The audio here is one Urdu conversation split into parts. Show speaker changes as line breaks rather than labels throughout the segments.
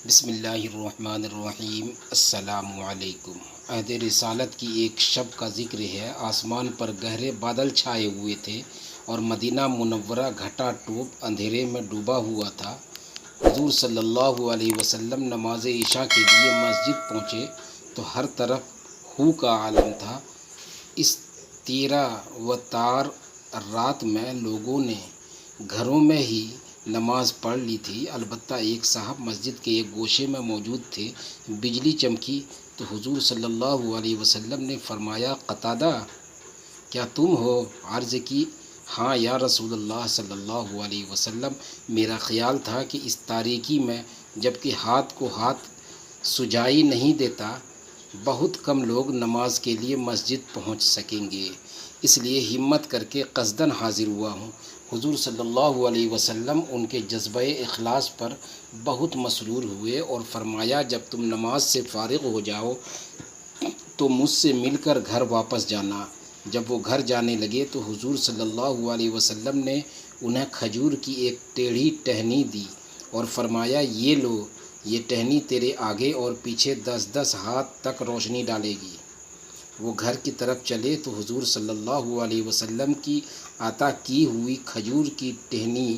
بسم اللہ الرحمن الرحیم۔ السلام علیکم۔ عہد رسالت کی ایک شب کا ذکر ہے۔ آسمان پر گہرے بادل چھائے ہوئے تھے اور مدینہ منورہ گھٹا ٹوپ اندھیرے میں ڈوبا ہوا تھا۔ حضور صلی اللہ علیہ وسلم نماز عشاء کے لیے مسجد پہنچے تو ہر طرف ہو کا عالم تھا۔ اس تیرہ و تار رات میں لوگوں نے گھروں میں ہی نماز پڑھ لی تھی، البتہ ایک صاحب مسجد کے ایک گوشے میں موجود تھے۔ بجلی چمکی تو حضور صلی اللہ علیہ وسلم نے فرمایا، قتادہ کیا تم ہو؟ عرض کی، ہاں یا رسول اللہ صلی اللہ علیہ وسلم، میرا خیال تھا کہ اس تاریکی میں جبکہ ہاتھ کو ہاتھ سجائی نہیں دیتا، بہت کم لوگ نماز کے لیے مسجد پہنچ سکیں گے، اس لیے ہمت کر کے قصداً حاضر ہوا ہوں۔ حضور صلی اللہ علیہ وسلم ان کے جذبہ اخلاص پر بہت مسرور ہوئے اور فرمایا، جب تم نماز سے فارغ ہو جاؤ تو مجھ سے مل کر گھر واپس جانا۔ جب وہ گھر جانے لگے تو حضور صلی اللہ علیہ وسلم نے انہیں کھجور کی ایک ٹیڑھی ٹہنی دی اور فرمایا، یہ لو، یہ ٹہنی تیرے آگے اور پیچھے 10 ہاتھ تک روشنی ڈالے گی۔ وہ گھر کی طرف چلے تو حضور صلی اللہ علیہ وسلم کی عطا کی ہوئی کھجور کی ٹہنی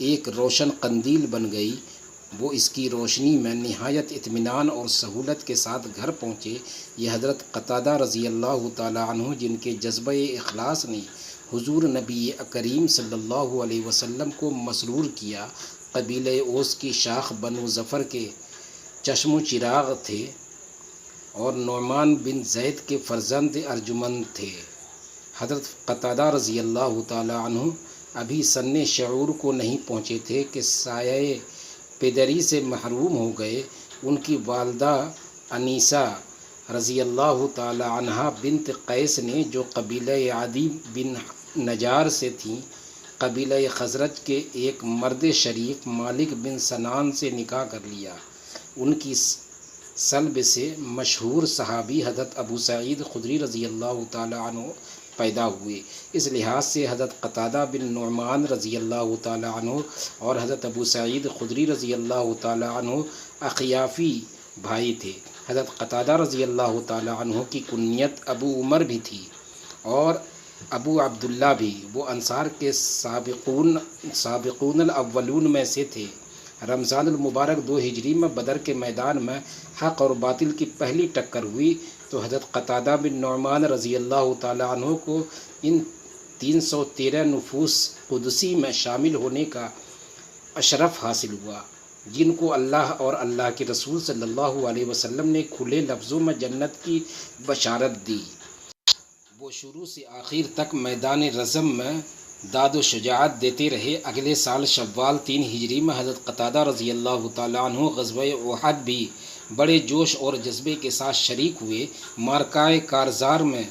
ایک روشن قندیل بن گئی۔ وہ اس کی روشنی میں نہایت اطمینان اور سہولت کے ساتھ گھر پہنچے۔ یہ حضرت قتادہ رضی اللہ تعالی عنہ، جن کے جذبہ اخلاص نے حضور نبی کریم صلی اللہ علیہ وسلم کو مسرور کیا، قبیلہ اوس کی شاخ بنو ظفر کے چشم و چراغ تھے اور نعمان بن زید کے فرزند ارجمند تھے۔ حضرت قتادہ رضی اللہ تعالی عنہ ابھی سن شعور کو نہیں پہنچے تھے کہ سایہ پدری سے محروم ہو گئے۔ ان کی والدہ انیسہ رضی اللہ تعالی عنہا بنت قیس نے، جو قبیلہ عدی بن نجار سے تھیں، قبیلہ خزرج کے ایک مرد شریف مالک بن سنان سے نکاح کر لیا۔ ان کی سلب سے مشہور صحابی حضرت ابو سعید خدری رضی اللہ تعالی عنہ پیدا ہوئے۔ اس لحاظ سے حضرت قتادہ بن نعمان رضی اللہ تعالی عنہ اور حضرت ابو سعید خدری رضی اللہ تعالی عنہ اخیافی بھائی تھے۔ حضرت قتادہ رضی اللہ تعالی عنہ کی کنیت ابو عمر بھی تھی اور ابو عبداللہ بھی۔ وہ انصار کے سابقون الاولون میں سے تھے۔ رمضان المبارک 2 ہجری میں بدر کے میدان میں حق اور باطل کی پہلی ٹکر ہوئی تو حضرت قتادہ بن نعمان رضی اللہ تعالی عنہ کو ان 313 نفوس قدسی میں شامل ہونے کا اشرف حاصل ہوا، جن کو اللہ اور اللہ کے رسول صلی اللہ علیہ وسلم نے کھلے لفظوں میں جنت کی بشارت دی۔ وہ شروع سے آخر تک میدان رزم میں داد و شجاعت دیتے رہے۔ اگلے سال شوال 3 ہجری میں حضرت قتادہ رضی اللہ تعالی عنہ غزوہ احد بھی بڑے جوش اور جذبے کے ساتھ شریک ہوئے۔ معرکہ کارزار میں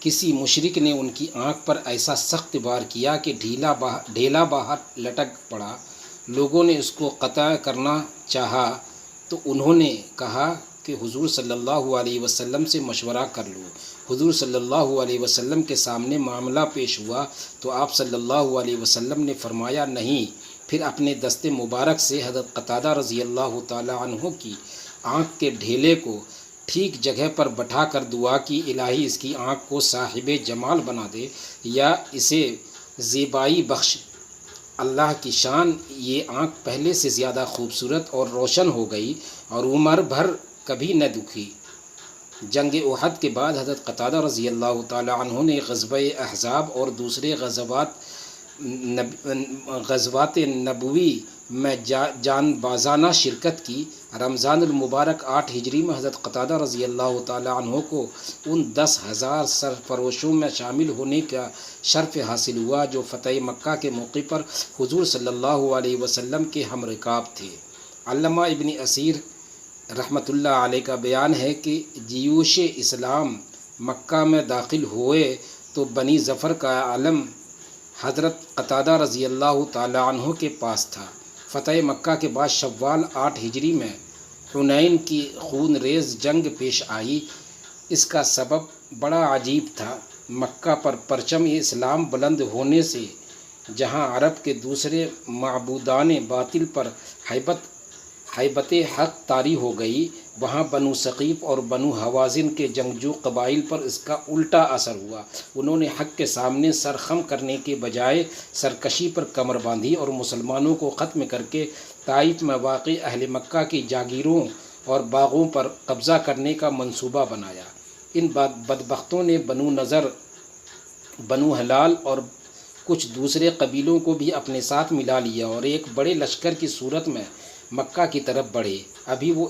کسی مشرک نے ان کی آنکھ پر ایسا سخت وار کیا کہ ڈھیلا باہر لٹک پڑا۔ لوگوں نے اس کو قتل کرنا چاہا تو انہوں نے کہا کہ حضور صلی اللہ علیہ وسلم سے مشورہ کر لو۔ حضور صلی اللہ علیہ وسلم کے سامنے معاملہ پیش ہوا تو آپ صلی اللہ علیہ وسلم نے فرمایا، نہیں۔ پھر اپنے دست مبارک سے حضرت قتادہ رضی اللہ تعالی عنہ کی آنکھ کے ڈھیلے کو ٹھیک جگہ پر بٹھا کر دعا کی، الہی اس کی آنکھ کو صاحب جمال بنا دے یا اسے زیبائی بخش۔ اللہ کی شان، یہ آنکھ پہلے سے زیادہ خوبصورت اور روشن ہو گئی اور عمر بھر کبھی نہ دکھی۔ جنگ احد کے بعد حضرت قتادہ رضی اللہ تعالی عنہ نے غزوہ احزاب اور دوسرے غزوات نبوی میں جان بازانہ شرکت کی۔ رمضان المبارک 8 ہجری میں حضرت قتادہ رضی اللہ تعالی عنہ کو ان 10,000 سرفروشوں میں شامل ہونے کا شرف حاصل ہوا جو فتح مکہ کے موقع پر حضور صلی اللہ علیہ وسلم کے ہم رکاب تھے۔ علامہ ابن اسیر رحمۃ اللہ علیہ کا بیان ہے کہ جیوش اسلام مکہ میں داخل ہوئے تو بنی ظفر کا علم حضرت قتادہ رضی اللہ تعالی عنہ کے پاس تھا۔ فتح مکہ کے بعد شوال 8 ہجری میں حنین کی خون ریز جنگ پیش آئی۔ اس کا سبب بڑا عجیب تھا۔ مکہ پر پرچم اسلام بلند ہونے سے جہاں عرب کے دوسرے معبودان باطل پر ہیبت ہیبت حق طاری ہو گئی۔ وہاں بنو ثقیف اور بنو حوازن کے جنگجو قبائل پر اس کا الٹا اثر ہوا۔ انہوں نے حق کے سامنے سر خم کرنے کے بجائے سرکشی پر کمر باندھی اور مسلمانوں کو ختم کر کے طائف میں واقع اہل مکہ کی جاگیروں اور باغوں پر قبضہ کرنے کا منصوبہ بنایا۔ ان بدبختوں نے بنو نضر، بنو ہلال اور کچھ دوسرے قبیلوں کو بھی اپنے ساتھ ملا لیا اور ایک بڑے لشکر کی صورت میں مکہ کی طرف بڑھے۔ ابھی وہ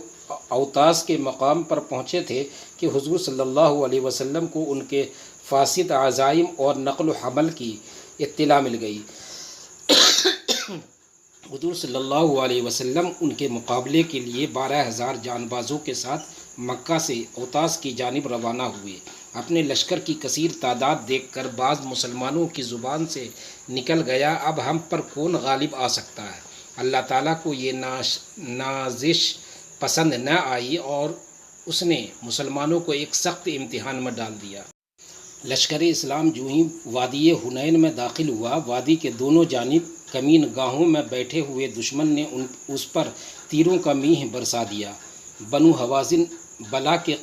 اوتاس کے مقام پر پہنچے تھے کہ حضور صلی اللہ علیہ وسلم کو ان کے فاسد عزائم اور نقل و حمل کی اطلاع مل گئی۔ حضور صلی اللہ علیہ وسلم ان کے مقابلے کے لیے 12,000 جان بازوں کے ساتھ مکہ سے اوتاس کی جانب روانہ ہوئے۔ اپنے لشکر کی کثیر تعداد دیکھ کر بعض مسلمانوں کی زبان سے نکل گیا، اب ہم پر کون غالب آ سکتا ہے؟ اللہ تعالیٰ کو یہ نازش پسند نہ آئی اور اس نے مسلمانوں کو ایک سخت امتحان میں ڈال دیا۔ لشکر اسلام جو ہی وادی حنین میں داخل ہوا، وادی کے دونوں جانب کمین گاہوں میں بیٹھے ہوئے دشمن نے اس پر تیروں کا میہ برسا دیا۔ بنو حوازن بلا کے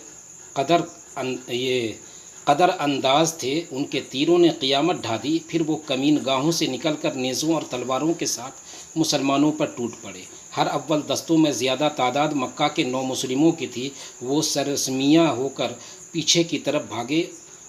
قدر انداز تھے، ان کے تیروں نے قیامت ڈھا دی۔ پھر وہ کمین گاہوں سے نکل کر نیزوں اور تلواروں کے ساتھ مسلمانوں پر ٹوٹ پڑے۔ ہر اول دستوں میں زیادہ تعداد مکہ کے نو مسلموں کی تھی، وہ سرسمیہ ہو کر پیچھے کی طرف بھاگے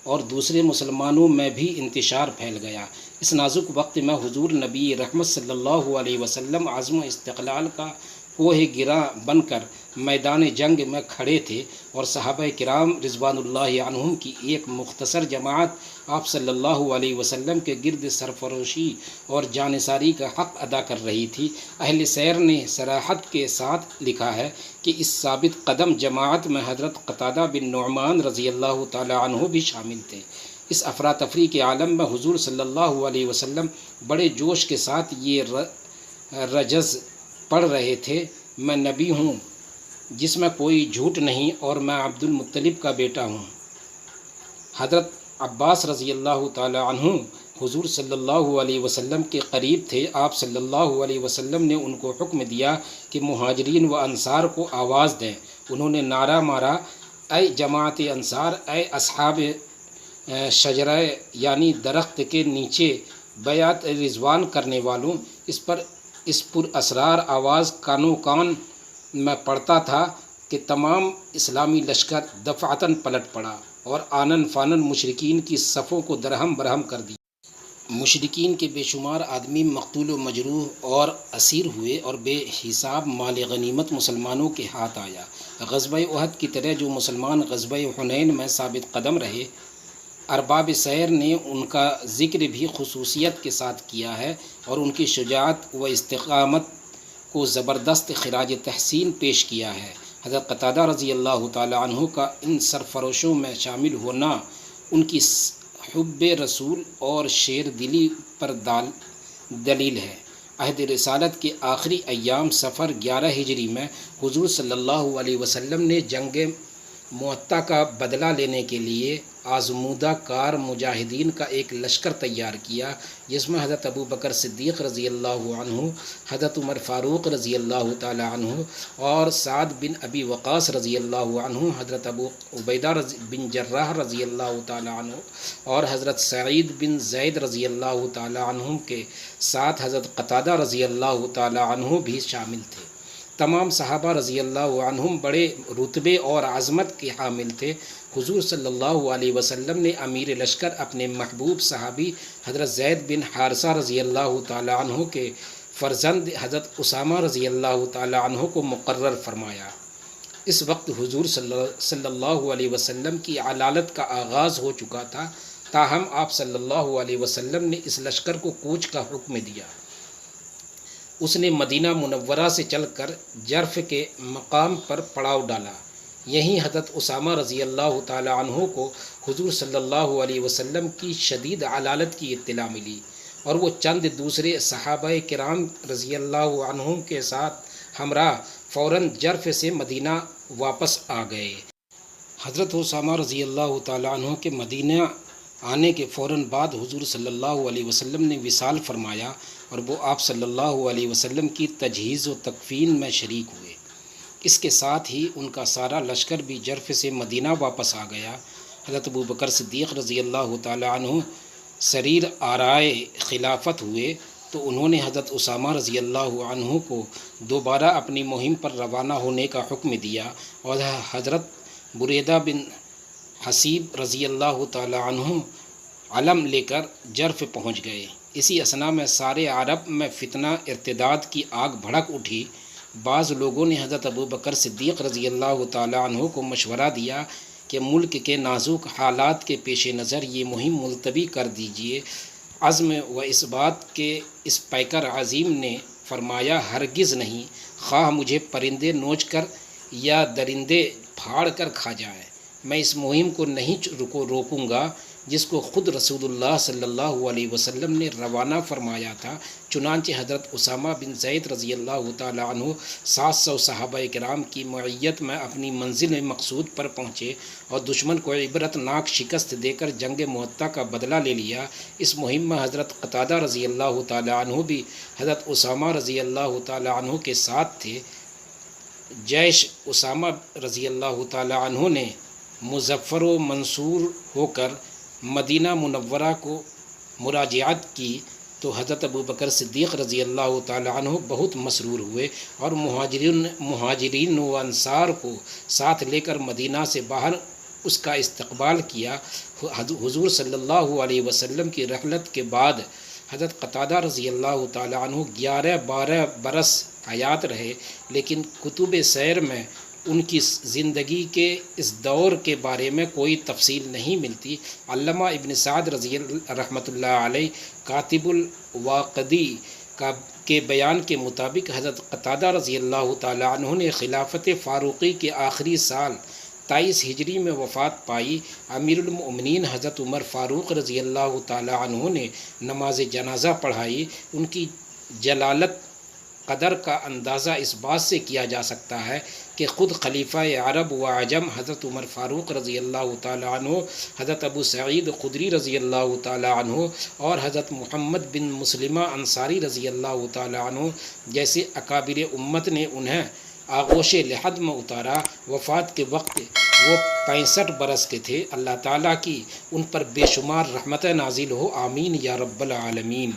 اور دوسرے مسلمانوں میں بھی انتشار پھیل گیا۔ اس نازک وقت میں حضور نبی رحمت صلی اللہ علیہ وسلم عزم و استقلال کا کوہ گراں بن کر میدان جنگ میں کھڑے تھے اور صحابہ کرام رضوان اللہ عنہم کی ایک مختصر جماعت آپ صلی اللہ علیہ وسلم کے گرد سرفروشی اور جانثاری کا حق ادا کر رہی تھی۔ اہل سیر نے صراحت کے ساتھ لکھا ہے کہ اس ثابت قدم جماعت میں حضرت قتادہ بن نعمان رضی اللہ تعالی عنہ بھی شامل تھے۔ اس افراتفری کے عالم میں حضور صلی اللہ علیہ وسلم بڑے جوش کے ساتھ یہ رجز پڑھ رہے تھے: میں نبی ہوں جس میں کوئی جھوٹ نہیں اور میں عبد المطلب کا بیٹا ہوں۔ حضرت عباس رضی اللہ تعالی عنہ حضور صلی اللہ علیہ وسلم کے قریب تھے۔ آپ صلی اللہ علیہ وسلم نے ان کو حکم دیا کہ مہاجرین و انصار کو آواز دیں۔ انہوں نے نعرہ مارا: اے جماعت انصار، اے اصحاب شجرہ یعنی درخت کے نیچے بیعت رضوان کرنے والوں! اس پر اسرار آواز کانوں کان میں پڑتا تھا کہ تمام اسلامی لشکر دفعتاً پلٹ پڑا اور آنن فانن مشرکین کی صفوں کو درہم برہم کر دیا۔ مشرکین کے بے شمار آدمی مقتول و مجروح اور اسیر ہوئے اور بے حساب مال غنیمت مسلمانوں کے ہاتھ آیا۔ غزوہ احد کی طرح جو مسلمان غزوہ حنین میں ثابت قدم رہے، ارباب سیر نے ان کا ذکر بھی خصوصیت کے ساتھ کیا ہے اور ان کی شجاعت و استقامت کو زبردست خراج تحسین پیش کیا ہے۔ حضرت قتادہ رضی اللہ تعالی عنہ کا ان سرفروشوں میں شامل ہونا ان کی حب رسول اور شیر دلی پر دلیل ہے۔ عہد رسالت کے آخری ایام صفر 11 ہجری میں حضور صلی اللہ علیہ وسلم نے جنگ مؤتہ کا بدلہ لینے کے لیے آزمودہ کار مجاہدین کا ایک لشکر تیار کیا، جس میں حضرت ابو بکر صدیق رضی اللہ عنہ، حضرت عمر فاروق رضی اللہ تعالی عنہ اور سعد بن ابی وقاص رضی اللہ عنہ، حضرت ابو عبیدہ بن جراح رضی اللہ تعالی عنہ اور حضرت سعید بن زید رضی اللہ تعالی عنہ کے ساتھ حضرت قتادہ رضی اللہ تعالی عنہ بھی شامل تھے۔ تمام صحابہ رضی اللہ عنہم بڑے رتبے اور عظمت کے حامل تھے۔ حضور صلی اللہ علیہ وسلم نے امیر لشکر اپنے محبوب صحابی حضرت زید بن حارثہ رضی اللہ تعالی عنہ کے فرزند حضرت اسامہ رضی اللہ تعالی عنہ کو مقرر فرمایا۔ اس وقت حضور صلی اللہ علیہ وسلم کی علالت کا آغاز ہو چکا تھا، تاہم آپ صلی اللہ علیہ وسلم نے اس لشکر کو کوچ کا حکم دیا۔ اس نے مدینہ منورہ سے چل کر جرف کے مقام پر پڑاؤ ڈالا۔ یہیں حضرت اسامہ رضی اللہ تعالی عنہ کو حضور صلی اللہ علیہ وسلم کی شدید علالت کی اطلاع ملی اور وہ چند دوسرے صحابہ کرام رضی اللہ عنہم کے ساتھ ہمراہ فوراً جرف سے مدینہ واپس آ گئے۔ حضرت اسامہ رضی اللہ تعالی عنہ کے مدینہ آنے کے فوراً بعد حضور صلی اللہ علیہ وسلم نے وصال فرمایا اور وہ آپ صلی اللہ علیہ وسلم کی تجہیز و تکفین میں شریک ہوئے۔ اس کے ساتھ ہی ان کا سارا لشکر بھی جرف سے مدینہ واپس آ گیا۔ حضرت ابوبکر صدیق رضی اللہ تعالی عنہ سریر آرائے خلافت ہوئے تو انہوں نے حضرت اسامہ رضی اللہ عنہ کو دوبارہ اپنی مہم پر روانہ ہونے کا حکم دیا اور حضرت بریدہ بن حسیب رضی اللہ تعالی عنہ علم لے کر جرف پہنچ گئے۔ اسی اثنا میں سارے عرب میں فتنہ ارتداد کی آگ بھڑک اٹھی۔ بعض لوگوں نے حضرت ابوبکر صدیق رضی اللہ تعالی عنہ کو مشورہ دیا کہ ملک کے نازک حالات کے پیش نظر یہ مہم ملتوی کر دیجیے۔ عزم و اثبات کے اس پیکر عظیم نے فرمایا ہرگز نہیں، خواہ مجھے پرندے نوچ کر یا درندے پھاڑ کر کھا جائیں، میں اس مہم کو نہیں روکوں گا جس کو خود رسول اللہ صلی اللہ علیہ وسلم نے روانہ فرمایا تھا۔ چنانچہ حضرت اسامہ بن زید رضی اللہ تعالی عنہ 700 صحابہ کرام کی معیت میں اپنی منزل مقصود پر پہنچے اور دشمن کو عبرت ناک شکست دے کر جنگ معطا کا بدلہ لے لیا۔ اس مہم میں حضرت قتادہ رضی اللہ تعالی عنہ بھی حضرت اسامہ رضی اللہ تعالی عنہ کے ساتھ تھے۔ جیش اسامہ رضی اللہ تعالی عنہ نے مظفر و منصور ہو کر مدینہ منورہ کو مراجعت کی تو حضرت ابوبکر صدیق رضی اللہ تعالی عنہ بہت مسرور ہوئے اور مہاجرین و انصار کو ساتھ لے کر مدینہ سے باہر اس کا استقبال کیا۔ حضور صلی اللہ علیہ وسلم کی رحلت کے بعد حضرت قتادہ رضی اللہ تعالی عنہ 11-12 برس حیات رہے، لیکن کتب سیر میں ان کی زندگی کے اس دور کے بارے میں کوئی تفصیل نہیں ملتی۔ علامہ ابن سعد رحمۃ اللہ علیہ کاتب الواقدی کے بیان کے مطابق حضرت قتادہ رضی اللہ تعالی عنہ نے خلافت فاروقی کے آخری سال 23 ہجری میں وفات پائی۔ امیر المؤمنین حضرت عمر فاروق رضی اللہ تعالی عنہ نے نماز جنازہ پڑھائی۔ ان کی جلالت قدر کا اندازہ اس بات سے کیا جا سکتا ہے کہ خود خلیفہ عرب و عجم حضرت عمر فاروق رضی اللہ تعالی عنہ، حضرت ابو سعید خدری رضی اللہ تعالی عنہ اور حضرت محمد بن مسلمہ انصاری رضی اللہ تعالی عنہ جیسے اکابر امت نے انہیں آغوش لحد میں اتارا۔ وفات کے وقت وہ 65 برس کے تھے۔ اللہ تعالیٰ کی ان پر بے شمار رحمت نازل ہو، آمین یا رب العالمین۔